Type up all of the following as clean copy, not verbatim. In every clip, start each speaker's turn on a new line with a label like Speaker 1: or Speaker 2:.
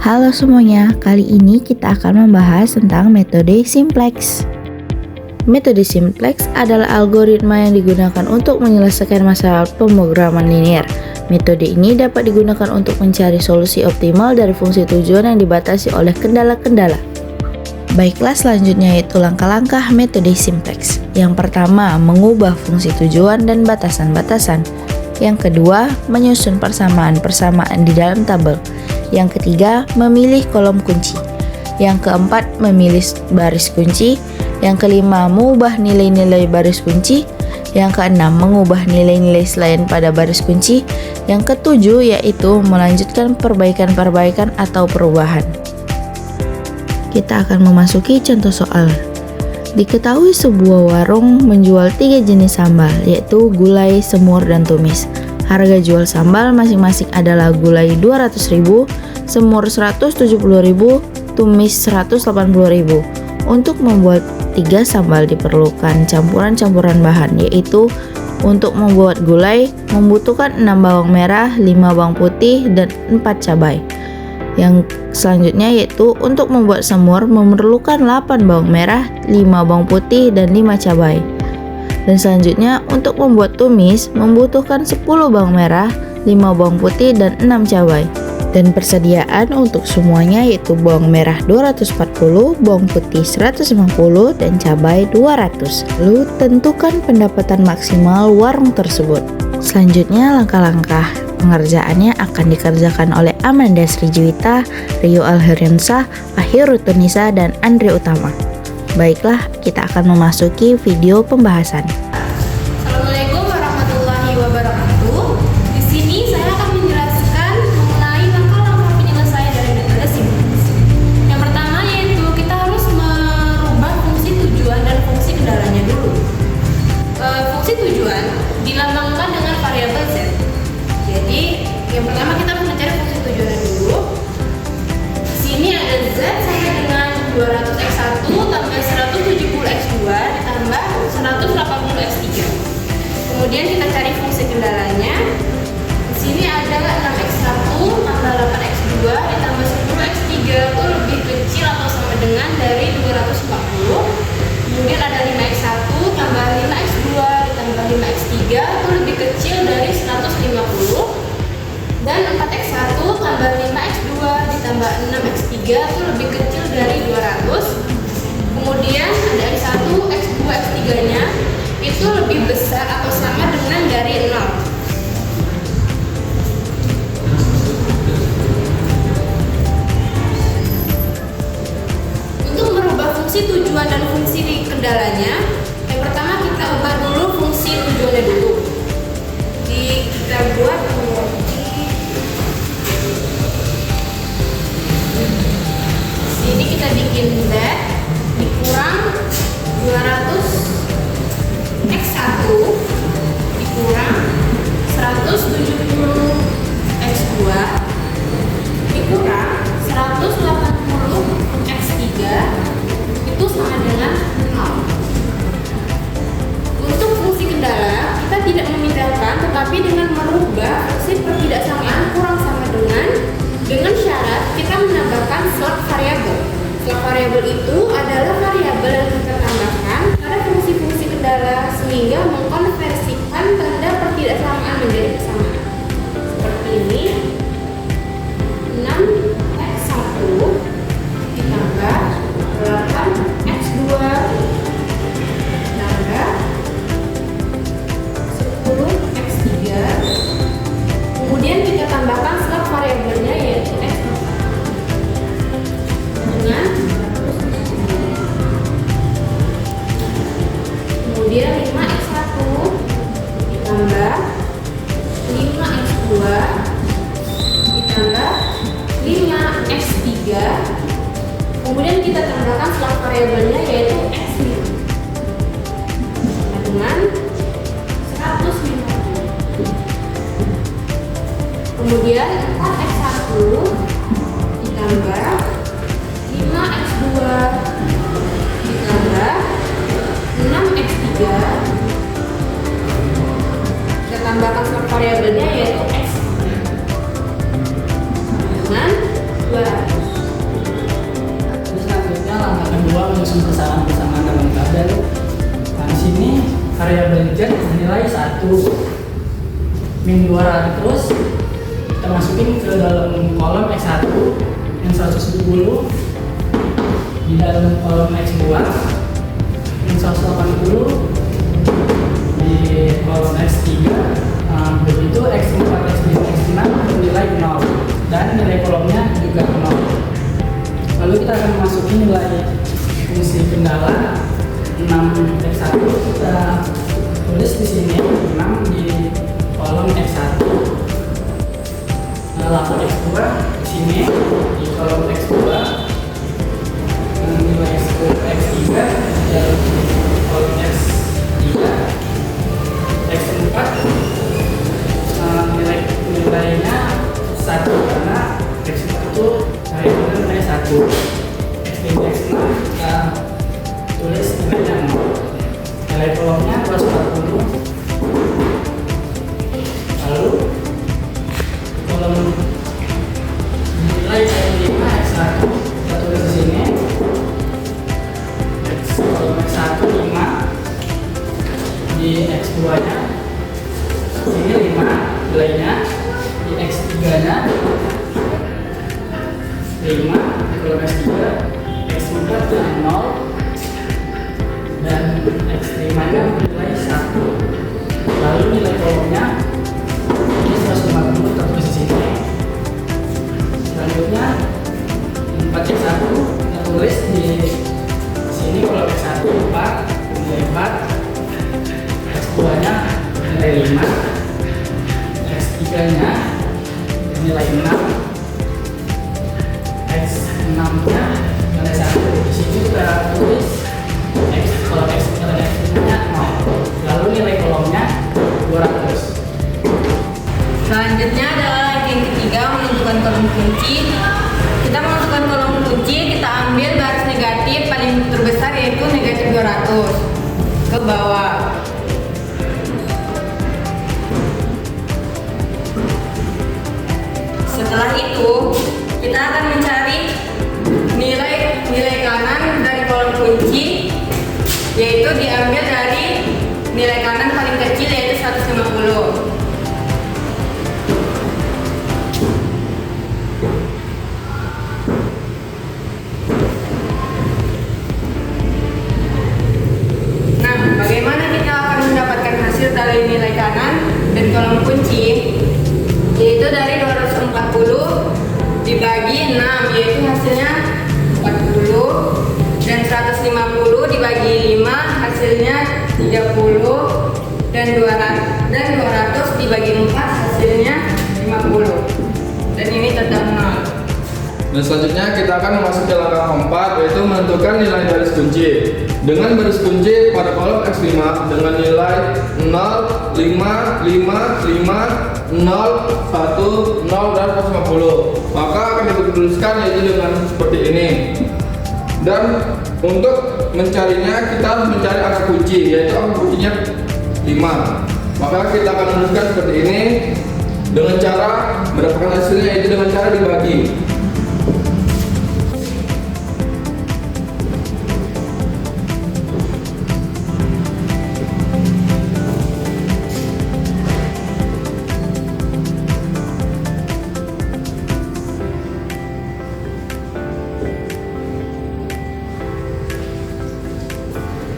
Speaker 1: Halo semuanya, kali ini kita akan membahas tentang metode simplex. Metode simplex adalah algoritma yang digunakan untuk menyelesaikan masalah pemrograman linear. Metode ini dapat digunakan untuk mencari solusi optimal dari fungsi tujuan yang dibatasi oleh kendala-kendala. Baiklah, selanjutnya yaitu langkah-langkah metode simplex. Yang pertama, mengubah fungsi tujuan dan batasan-batasan. Yang kedua, menyusun persamaan-persamaan di dalam tabel. Yang ketiga, memilih kolom kunci. Yang keempat, memilih baris kunci. Yang kelima, mengubah nilai-nilai baris kunci. Yang keenam, mengubah nilai-nilai selain pada baris kunci. Yang ketujuh, yaitu melanjutkan perbaikan-perbaikan atau perubahan. Kita akan memasuki contoh soal. Diketahui sebuah warung menjual 3 jenis sambal, yaitu gulai, semur, dan tumis. Harga jual sambal masing-masing adalah gulai 200.000, semur 170.000, tumis 180.000. Untuk membuat 3 sambal diperlukan campuran-campuran bahan, yaitu untuk membuat gulai membutuhkan 6 bawang merah, 5 bawang putih, dan 4 cabai. Yang selanjutnya yaitu untuk membuat semur memerlukan 8 bawang merah, 5 bawang putih, dan 5 cabai. Dan selanjutnya untuk membuat tumis membutuhkan 10 bawang merah, 5 bawang putih, dan 6 cabai. Dan persediaan untuk semuanya yaitu bawang merah 240, bawang putih 150, dan cabai 200. Lalu tentukan pendapatan maksimal warung tersebut. Selanjutnya langkah-langkah pengerjaannya akan dikerjakan oleh Amanda Srijuwita, Rio Alheriansyah, Akhir Rutunisa, dan Andre Utama. Baiklah, kita akan memasuki video pembahasan.
Speaker 2: Assalamualaikum warahmatullahi wabarakatuh. Di sini saya akan menjelaskan mengenai langkah-langkah penyelesaian dari metode simplex. Yang pertama yaitu kita harus merubah fungsi tujuan dan fungsi kendalanya dulu. Fungsi tujuan dilambangkan dengan variabel z. Jadi yang pertama kita harus mencari fungsi tujuannya dulu. Di sini ada z sama dengan 200x1 tambah 170x2 ditambah 180x3. Kemudian kita cari fungsi kendalanya. Di sini ada 6x1 tambah 8x2 ditambah 10x3 itu lebih kecil atau sama dengan dari 240. Kemudian ada 5x1 tambah 5x2 ditambah 5x3 itu lebih kecil dari 150. Dan 4x1 tambah 5x2 ditambah 6x3 itu lebih kecil dari 200. Kemudian ada x1, x2, x3 nya itu lebih besar atau sama dengan dari 0. Untuk merubah fungsi tujuan dan fungsi kendalanya, yang pertama kita ubah dulu fungsi tujuannya dulu. Kita buat ini kita bikin z dikurang 200x1 dikurang 170x2 dikurang 180x3 itu sama dengan 0. Untuk fungsi kendala kita tidak memindahkan tetapi dengan merubah fungsi pertidaksamaan kurang sama dengan syarat kita menambahkan slot variabel. Slot variabel itu adalah variabel yang kita tambahkan pada fungsi-fungsi kendala sehingga mengkonversikan tanda pertidaksamaan menjadi kesamaan. Seperti ini, 6x1 ditambah 8x2 ditambah 10x3. Kemudian kita tambahkan slot variabelnya yaitu x dengan kemudian 5x1 ditambah 5x2 ditambah 5x3. Kemudian kita tambahkan slot variabelnya yaitu x dengan 150. Kemudian 4x1 ditambah 5x2 ditambah 6x3. Kita tambahkan slot variabelnya yaitu x dengan 200.
Speaker 3: X1 min 200 kita masukin ke dalam kolom X1 yang 170, di dalam kolom X2 yang 180, di kolom X3. Begitu X4, X5, X6 bernilai 0 dan nilai kolomnya juga 0. Lalu kita akan masukin nilai fungsi kendala 6X1, kita tulis di sini 6 di kolom X1. Lalu X2 di sini di kolom X2, nilai X3 dalam kolom X3, X4 nilainya 1 karena X4 itu nilai 1. X5, X6 kita tulis nilainya 0. Nilai kolomnya 240. Lalu kolom nilai X5, X1 kita tulis di sini. Kolom X1 5, di X2 nya ini 5 nilainya, di X3 nya 5, di kolom X3, X4 nya 0, dan X5 nya nilai 1. Lalu nilai kolomnya ini 150 tertulis di sini. Selanjutnya 4X1 kita tulis di sini, kolom X1 4, nilai 4, X2 nya nilai 5, X3 nya nilai 6, X6 nya nilai 1. Di sini kita tulis kolom X3 dan X5 nya 0. Lalu nilai kolomnya 200.
Speaker 2: Selanjutnya adalah yang ketiga, menentukan kolom kunci. Kita menentukan kolom kunci, kita ambil baris negatif paling terbesar yaitu negatif 200 ke bawah. Setelah itu kita akan mencari nilai kanan dari kolom kunci, yaitu diambil dari nilai kanan paling kecil yaitu 150. Nah, bagaimana kita akan mendapatkan hasil dari nilai kanan dan kolom kunci? Yaitu dari 240 dibagi 6, yaitu hasilnya 40, dan 150 dibagi 5 hasilnya 30, dan 200 dibagi 4 hasilnya 50, dan ini tetap 0.
Speaker 4: Dan selanjutnya kita akan memasuki langkah keempat, yaitu menentukan nilai baris kunci. Dengan baris kunci pada kolom X5 dengan nilai 0, 5, 5, 5, 0, 1, 0, dan 150, maka akan dituliskan yaitu dengan seperti ini. Dan untuk mencarinya kita harus mencari angka kunci, yaitu angka kuncinya 5. Maka kita akan menuliskan seperti ini dengan cara mendapatkan hasilnya, yaitu dengan cara dibagi.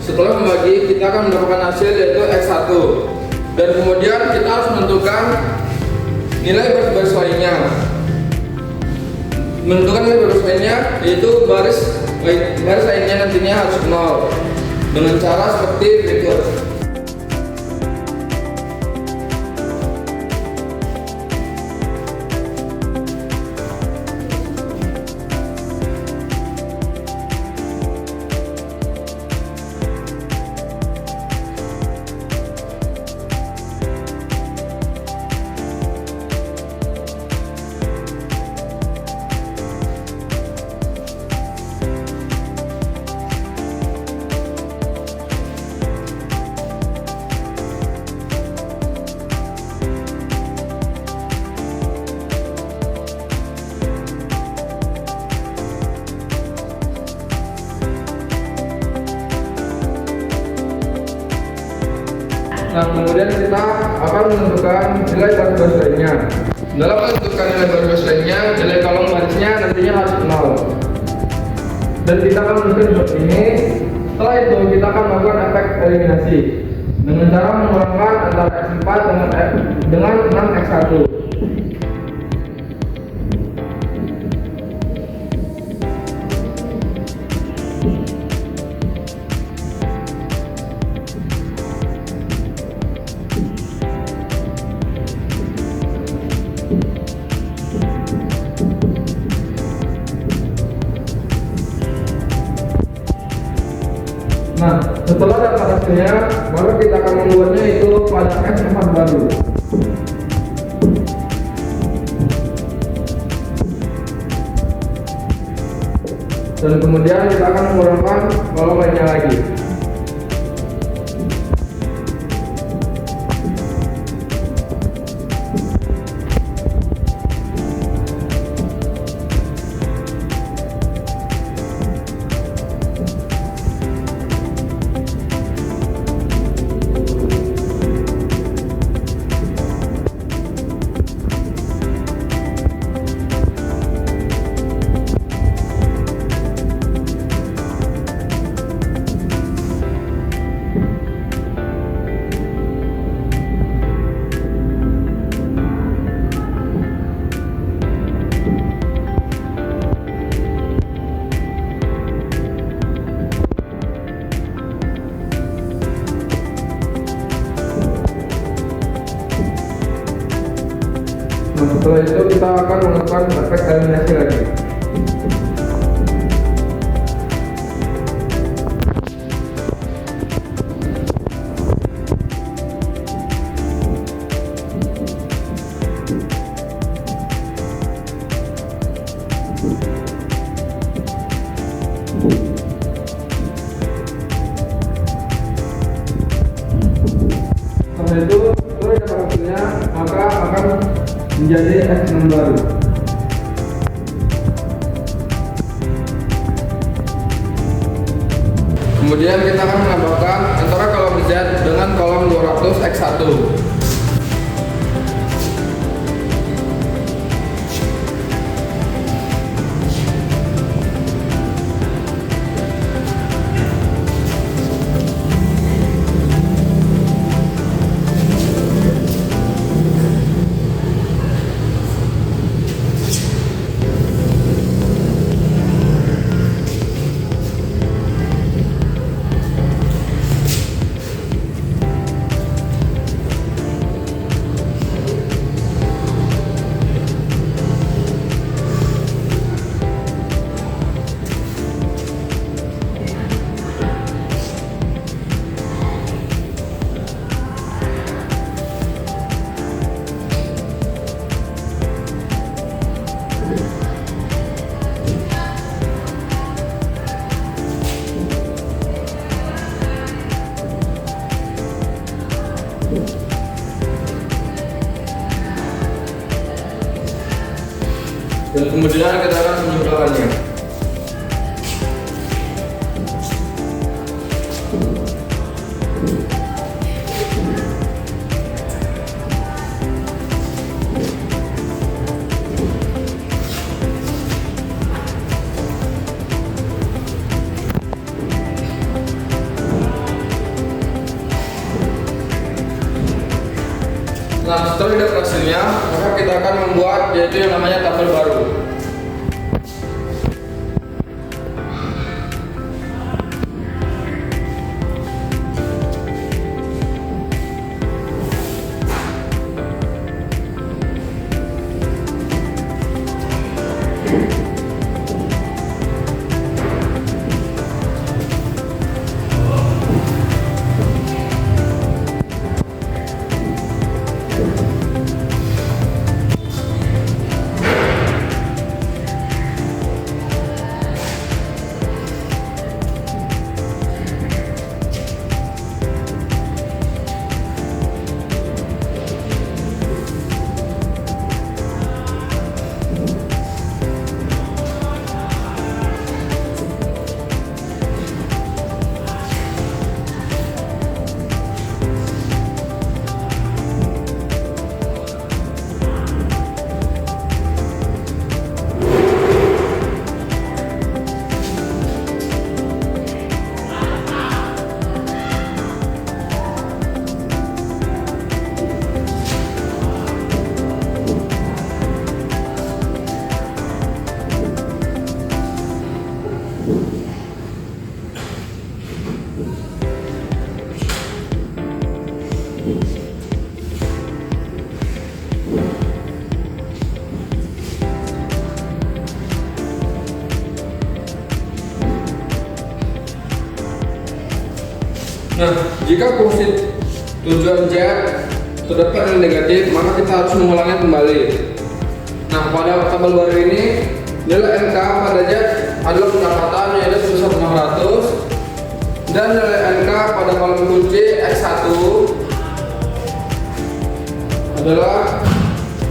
Speaker 4: Setelah membagi, kita akan mendapatkan hasil yaitu X1. Dan kemudian kita harus menentukan nilai baris lainnya. Menentukan nilai baris lainnya yaitu baris lainnya nantinya harus 0 dengan cara seperti berikut. Nah, kemudian kita akan menentukan nilai baris-baris lainnya. Dalam menentukan nilai baris-baris lainnya, nilai kolom barisnya nantinya harus 0. Dan kita akan menentukan seperti ini. Setelah itu kita akan melakukan efek eliminasi dengan cara mengurangkan antara x4 dengan 6x1. Nah, setelah dapat hasilnya, maka kita akan membuatnya itu pada x4 baru. Dan kemudian kita akan mengurangkan kolom lainnya lagi. Nah, setelah itu kita akan melakukan efek eliminasi lagi. Setelah itu, setelah dapat hasilnya, maka akan menjadi x6 baru. Kemudian kita akan menambahkan antara kolom Z dengan kolom 200x1. Dan kemudian kita akan menyebarkannya. Nah, setelah dapat hasilnya, maka kita akan membuat yaitu yang namanya tabel baru. Nah, jika fungsi tujuan Z terdapat nilai negatif, maka kita harus mengulangnya kembali. Nah, pada tabel baru ini nilai NK pada Z adalah pendapatan yaitu sebesar 600 dan nilai NK pada kolom kunci X1 adalah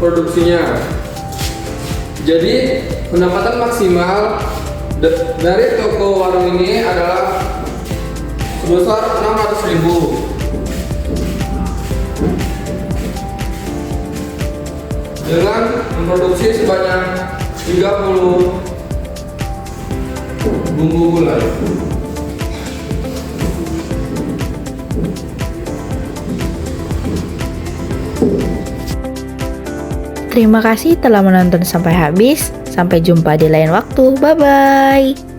Speaker 4: produksinya. Jadi pendapatan maksimal dari toko warung ini adalah sebesar 600.000 dengan memproduksi sebanyak 30 bumbu gulai.
Speaker 1: Terima kasih telah menonton sampai habis. Sampai jumpa di lain waktu. Bye bye.